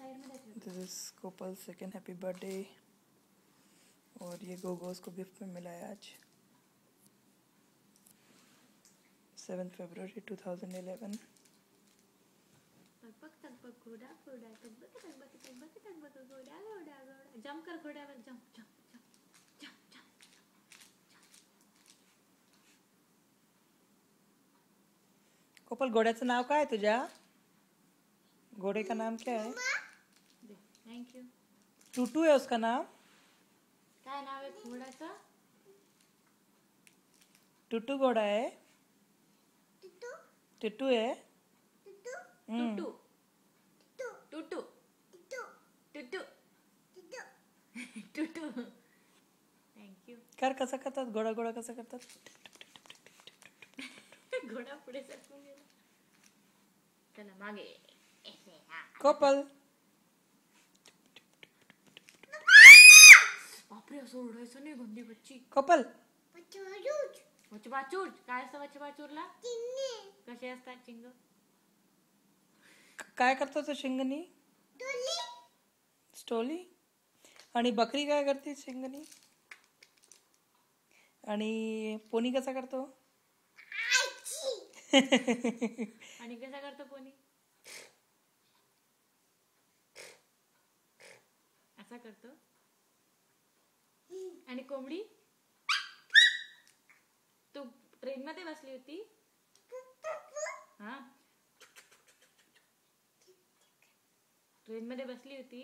दिस is कोपल second happy birthday और ये गोगोस को गिफ्ट में मिला है आज 7 फरवरी 2011। जंप कर घोड्यावर, jump jump jump jump jump. कोपल घोड्याचं नाव काय आहे तुझ्या? घोड़े का नाम क्या है? Thank you. टूटू है उसका नाम। काय नाव आहे घोड्याचं? टूटू घोड़ा है। टूटू है। टुटू टुटू टुटू टुटू। Thank you. कर कसं करतात घोडा घोडा कसं करतात? घोडा पुढे सरकून गेला। चला मागे। कोपल बापरे, असं ओरडायचं नाही गंदी बच्ची। कोपल वचबाचूर काय असतं? वचबाचूरला कसे असतात चिंग? काय करतो तो शिंगणी? स्टोली। आणि बकरी काय करते शिंगणी? आणि पोनी कसा करतो? आणि कसा करतो पोनी? असा करतो। आणि कोंबडी? तू ट्रेन मध्ये बसली होती? हा, ट्रेन मध्ये बसली होती?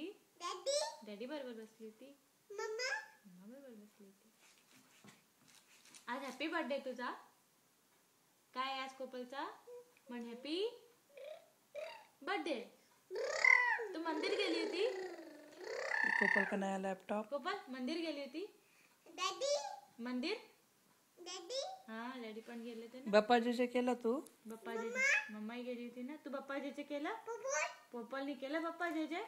डॅडी बरोबर बसली होती? मम्मा बरोबर बसली होती। आज हॅपी बर्थडे तुझा। काय आज कोपलचा? म्हण हॅपी बर्थडे। तू मंदिर गेली होती? कोपल का नया लैपटॉप। कोपल मंदिर गेली होती? मंदिर? हाँ डॅडी पण गेले होते ना। बाप्पाजीचे केलं तू? बाप्पाजी मम्माही गेली होती ना। तू बाप्पाजीचे केलं? पोपलनी केलं बाप्पाजीचे?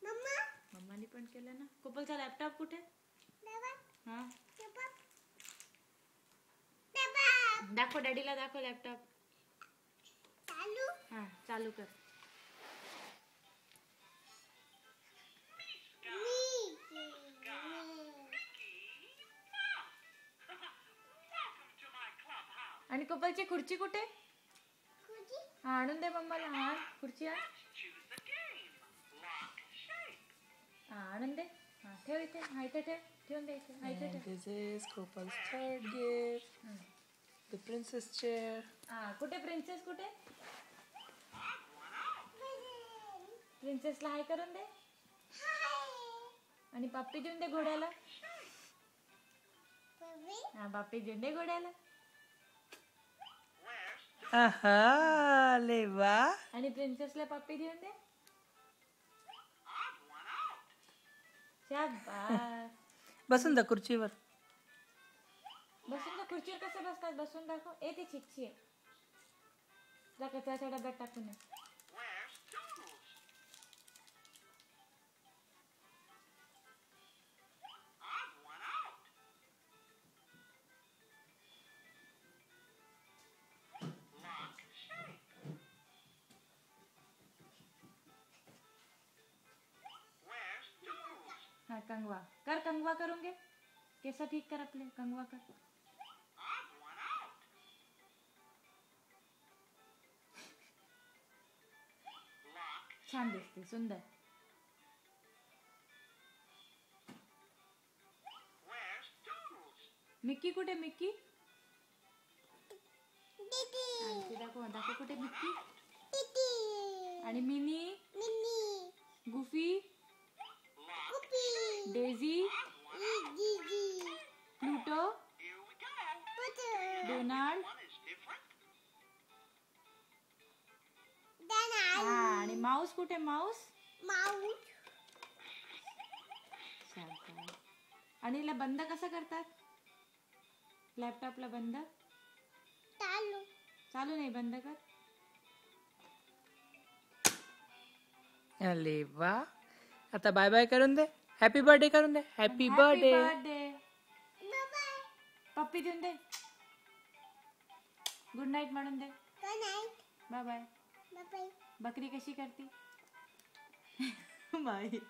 मम्मानी पण केलं ना। कोपलचा लॅपटॉप कुठे? हाँ दाखव डॅडीला, दाखव लॅपटॉप। हाँ चालू कर। आणि कोपलची खुर्ची कुठे? हा आणून दे मम्माला। हा खुर्ची आण। हा आणून दे। हा ठेव इथे। हा इथे ठेव। ठेवून दे इथे। हा इथे ठेव। This is Kopal's third gift. The princess chair. हा कुठे प्रिन्सेस? कुठे प्रिन्सेसला हाय करून दे। आणि पप्पी देऊन दे घोड्याला। हा पप्पी देऊन दे घोड्याला। आहा ले वाह। आणि प्रिन्सेसला पप्पी देऊन दे। शाबास। बसून जा खुर्चीवर। बसून जा खुर्चीवर। कसे बसतात? बसून दाखव। ए ती चिकची आहे। जा कचऱ्याच्या डब्यात टाकून ये। हाँ कंगवा कर। कंगवा करूंगे। कैसा ठीक कर अपने कंगवा कर। छान दिसते, सुंदर। मिक्की कुठे? मिक्की दाखव। दाखव कुठे मिक्की? आणि mini, goofy, Daisy, Pluto, Donald, आणि माऊस कुठे? माऊस आणि हिला बंद कसं करतात? लॅपटॉपला बंद चालू नाही, बंद कर। अरे वाह। आता बाय बाय करून दे। हॅपी बर्थडे करून दे। Happy birthday. पप्पी देऊन दे। गुड नाईट म्हणून दे। Bye bye. बकरी कशी करती? माई